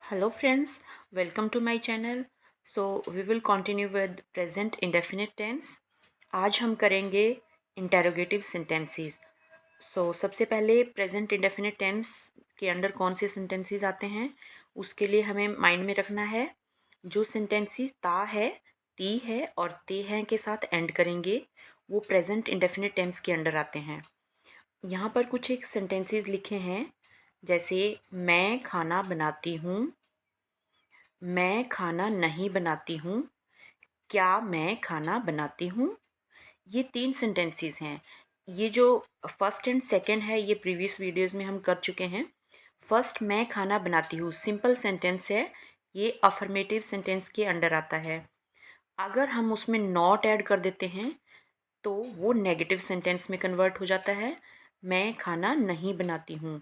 Hello friends, welcome to my channel. So we will continue with present indefinite tense. आज हम करेंगे interrogative sentences. सबसे पहले present indefinite tense के under कौन से sentences आते हैं उसके लिए हमें माइंड में रखना है जो sentences ता है, ती है और ते हैं के साथ एंड करेंगे वो present indefinite tense के अंडर आते हैं। यहाँ पर कुछ एक sentences लिखे हैं जैसे मैं खाना बनाती हूँ, मैं खाना नहीं बनाती हूँ, क्या मैं खाना बनाती हूँ। ये 3 सेंटेंसेस हैं। ये जो फर्स्ट एंड सेकंड है ये प्रीवियस वीडियोस में हम कर चुके हैं। फर्स्ट मैं खाना बनाती हूँ सिंपल सेंटेंस है, ये अफर्मेटिव सेंटेंस के अंडर आता है। अगर हम उसमें नॉट ऐड कर देते हैं तो वो नेगेटिव सेंटेंस में कन्वर्ट हो जाता है, मैं खाना नहीं बनाती हूँ।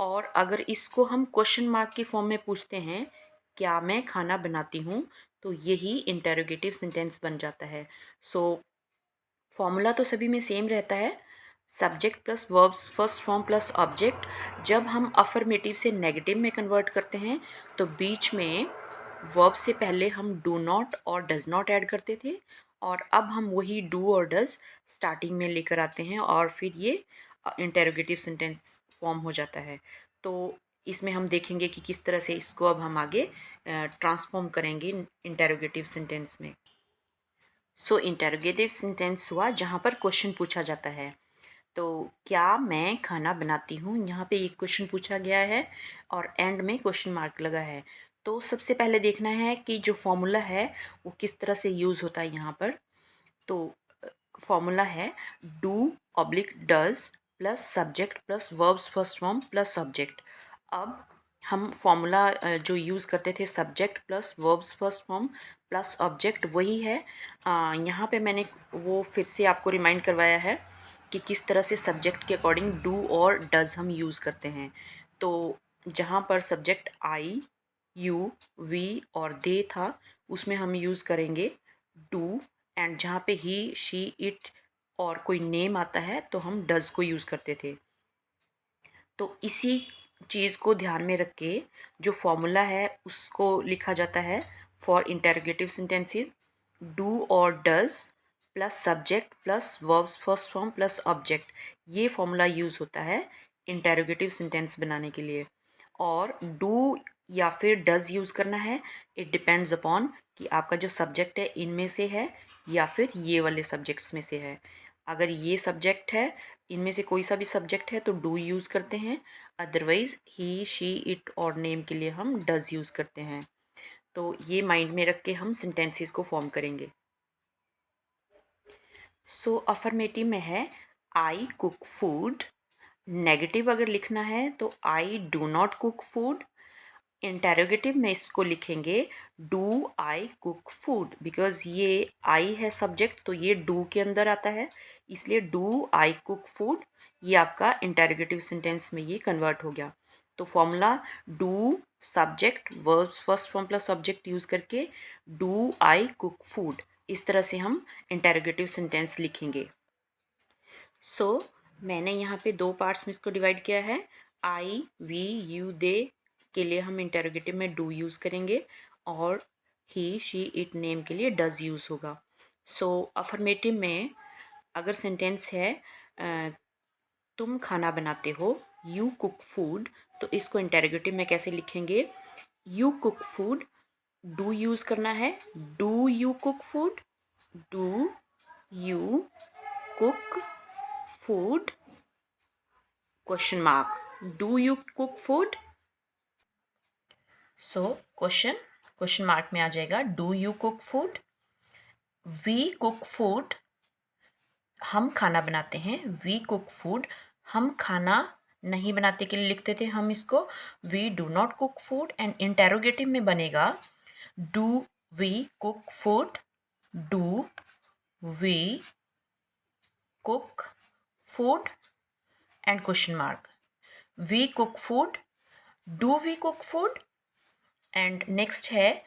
और अगर इसको हम क्वेश्चन मार्क की फॉर्म में पूछते हैं क्या मैं खाना बनाती हूँ तो यही इंटेरोगेटिव सेंटेंस बन जाता है। फॉर्मूला तो सभी में सेम रहता है, subject plus verbs first form plus object. जब हम अफर्मेटिव से नेगेटिव में कन्वर्ट करते हैं तो बीच में वर्ब से पहले हम डू नॉट और डज नॉट ऐड करते थे और अब हम वही डू और डज स्टार्टिंग में लेकर आते हैं और फिर ये इंटेरोगेटिव सेंटेंस फॉर्म हो जाता है। तो इसमें हम देखेंगे कि किस तरह से इसको अब हम आगे ट्रांसफॉर्म करेंगे इंटेरोगेटिव सेंटेंस में। इंटेरोगेटिव सेंटेंस हुआ जहाँ पर क्वेश्चन पूछा जाता है। तो क्या मैं खाना बनाती हूँ, यहाँ पे एक क्वेश्चन पूछा गया है और एंड में क्वेश्चन मार्क लगा है। तो सबसे पहले देखना है कि जो फॉर्मूला है वो किस तरह से यूज़ होता है यहाँ पर। तो फॉर्मूला है do oblique does plus subject plus verbs first form plus object. अब हम फॉर्मूला जो यूज़ करते थे subject plus verbs first form plus object वही है। यहाँ पे मैंने वो फिर से आपको रिमाइंड करवाया है कि किस तरह से सब्जेक्ट के अकॉर्डिंग डू और डज हम यूज़ करते हैं। तो जहाँ पर सब्जेक्ट आई, यू, वी और दे था उसमें हम यूज़ करेंगे डू। एंड जहाँ पे ही, शी, इट और कोई नेम आता है तो हम डज को यूज़ करते थे। तो इसी चीज़ को ध्यान में रख के जो फॉर्मूला है उसको लिखा जाता है फॉर इंटेरोगेटिव सेंटेंसेस डू और does plus subject plus verbs first form plus object. ये फॉर्मूला यूज़ होता है इंटेरोगेटिव सेंटेंस बनाने के लिए। और डू या फिर डज यूज़ करना है, इट डिपेंड्स अपॉन कि आपका जो सब्जेक्ट है इनमें से है या फिर ये वाले सब्जेक्ट्स में से है। अगर ये सब्जेक्ट है, इनमें से कोई सा भी सब्जेक्ट है तो डू यूज़ करते हैं, अदरवाइज़ ही, शी, इट और नेम के लिए हम डज यूज़ करते हैं। तो ये माइंड में रख के हम सेंटेंसेस को फॉर्म करेंगे। अफर्मेटिव में है आई कुक फूड। नेगेटिव अगर लिखना है तो I do not cook food. Interrogative में इसको लिखेंगे do I cook food, because ये आई है सब्जेक्ट तो ये डू के अंदर आता है, इसलिए डू आई कुक फूड। ये आपका इंटेरोगेटिव सेंटेंस में ये कन्वर्ट हो गया। तो formula do subject verbs first form plus object use करके डू आई कुक फूड, इस तरह से हम इंटेरोगेटिव सेंटेंस लिखेंगे। मैंने यहाँ पे दो पार्ट्स में इसको डिवाइड किया है। आई, वी, यू, दे के लिए हम इंटेरोगेटिव में डू यूज़ करेंगे और ही, शी, इट, नेम के लिए डज यूज़ होगा। अफर्मेटिव में अगर सेंटेंस है तुम खाना बनाते हो, यू कुक फूड, तो इसको इंटेरोगेटिव में कैसे लिखेंगे? You cook food, do use करना है, do you cook food, do you cook food question mark, do you cook food. Question mark में आ जाएगा do you cook food. We cook food, हम खाना बनाते हैं, वी कुक फूड। हम खाना नहीं बनाते के लिए लिखते थे हम इसको we do not cook food. And interrogative में बनेगा do we cook food, do we cook food and question mark. We cook food, do we cook food. And next है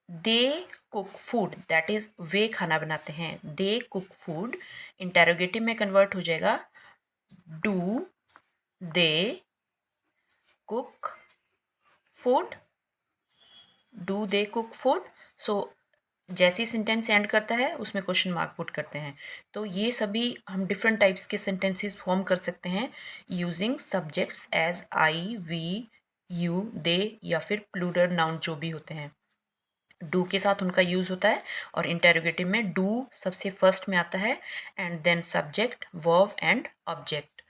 they cook food, that is they खाना बनाते हैं, they cook food. Interrogative में convert हो जाएगा do they cook food. Do they cook food? So जैसी sentence and करता है उसमें क्वेश्चन मार्क पुट करते हैं। तो ये सभी हम डिफरेंट टाइप्स के सेंटेंसेस फॉर्म कर सकते हैं using subjects as I, we, you, they या फिर प्लूरल नाउन जो भी होते हैं। डू के साथ उनका यूज़ होता है और इंटेरोगेटिव में डू सबसे फर्स्ट में आता है and then subject, verb and object.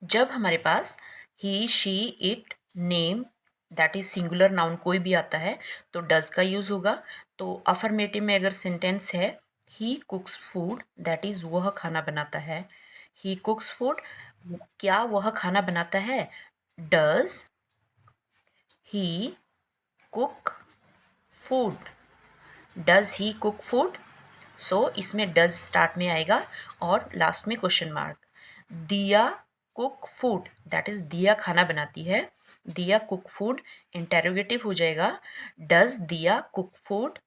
जब हमारे पास he, she, it, name that is singular noun कोई भी आता है तो डज का यूज होगा। तो अफर्मेटिव में अगर सेंटेंस है ही कुक्स फूड दैट इज वह खाना बनाता है। ही कुक्स फूड, क्या वह खाना बनाता है? Does he cook food? Does he cook food? So इसमें डज स्टार्ट में आएगा और लास्ट में question mark. Diya cook food that is Diya खाना बनाती है। दिया कुक फूड इंटेरोगेटिव हो जाएगा। Does Diya cook food?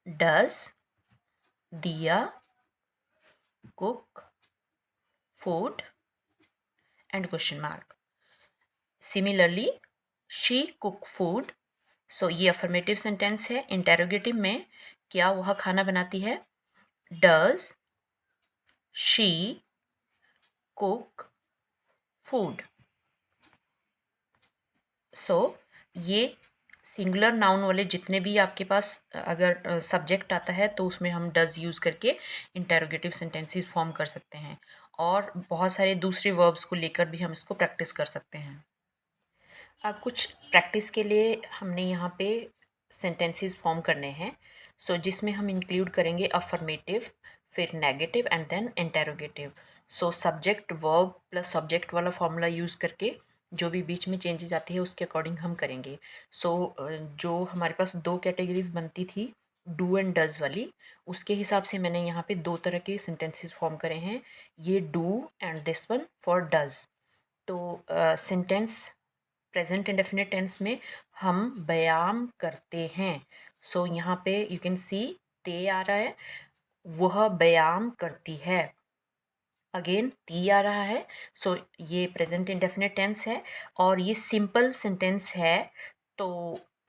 Does Diya cook food and question mark. Similarly she cook food, so ये अफर्मेटिव सेंटेंस है। इंटेरोगेटिव में क्या वह खाना बनाती है? Does she cook food? So ये सिंगुलर नाउन वाले जितने भी आपके पास अगर सब्जेक्ट आता है तो उसमें हम डज यूज़ करके इंटेरोगेटिव सेंटेंसेस फॉर्म कर सकते हैं और बहुत सारे दूसरे वर्ब्स को लेकर भी हम इसको प्रैक्टिस कर सकते हैं। अब कुछ प्रैक्टिस के लिए हमने यहाँ पे सेंटेंसेस फॉर्म करने हैं। सो जिसमें हम इंक्लूड करेंगे अफर्मेटिव, फिर negative and then interrogative. So subject verb plus subject वाला फॉर्मूला यूज़ करके जो भी बीच में चेंजेस आती है उसके अकॉर्डिंग हम करेंगे। सो जो हमारे पास दो कैटेगरीज बनती थी डू एंड डज वाली, उसके हिसाब से मैंने यहाँ पे दो तरह के सेंटेंसेस फॉर्म करे हैं। ये do and this one for does. तो सेंटेंस प्रेजेंट इंडेफिनिट टेंस में हम व्यायाम करते हैं। सो यहाँ पे यू कैन सी ते आ रहा है, वह व्यायाम करती है। अगेन ती आ रहा है। सो ये प्रेजेंट इंडेफिनिट टेंस है और ये सिंपल सेंटेंस है तो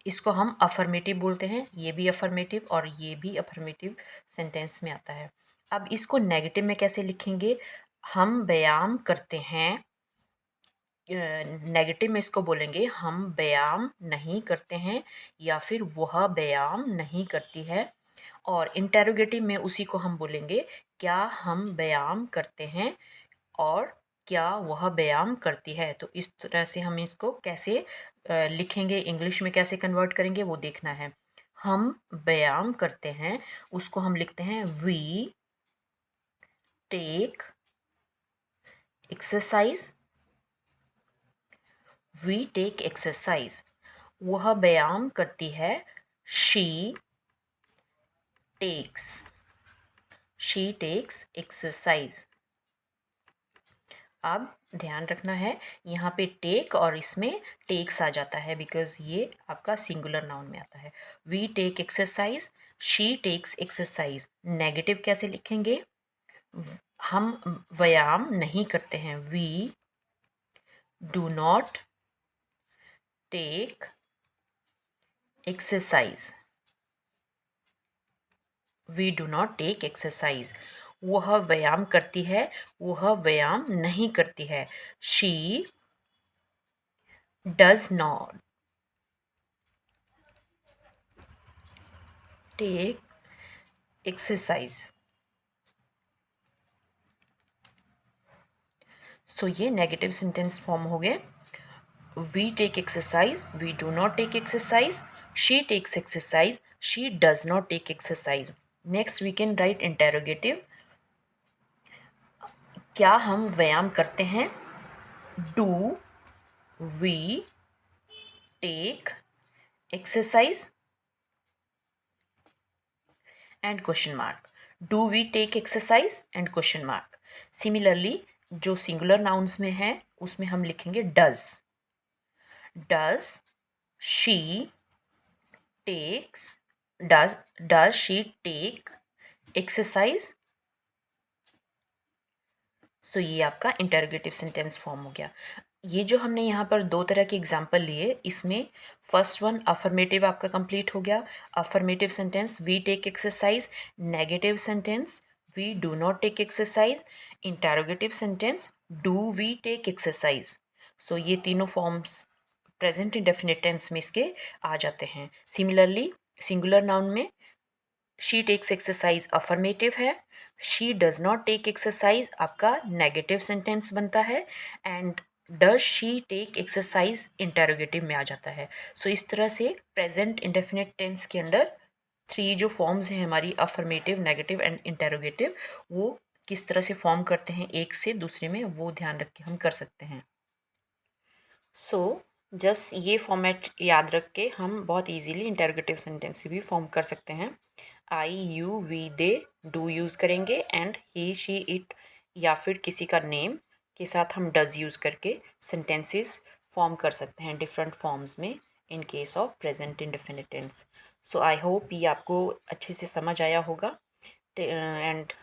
इसको हम अफर्मेटिव बोलते हैं। ये भी अफर्मेटिव और ये भी अफर्मेटिव सेंटेंस में आता है। अब इसको नेगेटिव में कैसे लिखेंगे? हम व्यायाम करते हैं, नेगेटिव में इसको बोलेंगे हम व्यायाम नहीं करते हैं या फिर वह व्यायाम नहीं करती है। और इंटेरोगेटिव में उसी को हम बोलेंगे क्या हम व्यायाम करते हैं और क्या वह व्यायाम करती है। तो इस तरह से हम इसको कैसे लिखेंगे, इंग्लिश में कैसे कन्वर्ट करेंगे वो देखना है। हम व्यायाम करते हैं उसको हम लिखते हैं we take exercise. We take exercise. वह व्यायाम करती है। She takes, she takes exercise. अब ध्यान रखना है यहाँ पे टेक और इसमें टेक्स आ जाता है बिकॉज ये आपका सिंगुलर नाउन में आता है। We take exercise, she takes exercise. Negative कैसे लिखेंगे? हम व्यायाम नहीं करते हैं। We do not take exercise. We do not take exercise. वह व्यायाम करती है, वह व्यायाम नहीं करती है। She does not take exercise. So ये नेगेटिव सेंटेंस फॉर्म हो गए। We take exercise, we do not take exercise, she takes exercise, she does not take exercise. Next we can write interrogative. क्या हम व्यायाम करते हैं? Do we take exercise and question mark. Do we take exercise and question mark. Similarly जो singular nouns में है उसमें हम लिखेंगे does. Does she takes, does she take exercise. So ये आपका इंटरोगेटिव सेंटेंस फॉर्म हो गया। ये जो हमने यहाँ पर दो तरह के एग्जाम्पल लिए, इसमें फर्स्ट वन अफर्मेटिव आपका कंप्लीट हो गया। Affirmative sentence we take exercise, negative sentence we do not take exercise, interrogative sentence do we take exercise. So ये तीनों फॉर्म्स प्रेजेंट इंडेफिनिट टेंस में इसके आ जाते हैं। सिमिलरली सिंगुलर नाउन में शी टेक्स एक्सरसाइज अफर्मेटिव है, she does not take exercise आपका नेगेटिव सेंटेंस बनता है, and does she take exercise interrogative में आ जाता है। सो इस तरह से प्रेजेंट इंडेफिनिट टेंस के अंदर थ्री जो फॉर्म्स हैं हमारी अफर्मेटिव, नेगेटिव एंड इंटेरोगेटिव, वो किस तरह से फॉर्म करते हैं एक से दूसरे में, वो ध्यान रख के हम कर सकते हैं। सो जस्ट ये फॉर्मेट याद रख के हम बहुत इजीली इंटेरोगेटिव सेंटेंस भी फॉर्म कर सकते हैं। I, you, we, they, do use करेंगे, एंड ही, शी, इट या फिर किसी का नेम के साथ हम डज यूज़ करके सेंटेंसेस फॉर्म कर सकते हैं डिफरेंट फॉर्म्स में in case of present indefinite tense. So I hope ये आपको अच्छे से समझ आया होगा, एंड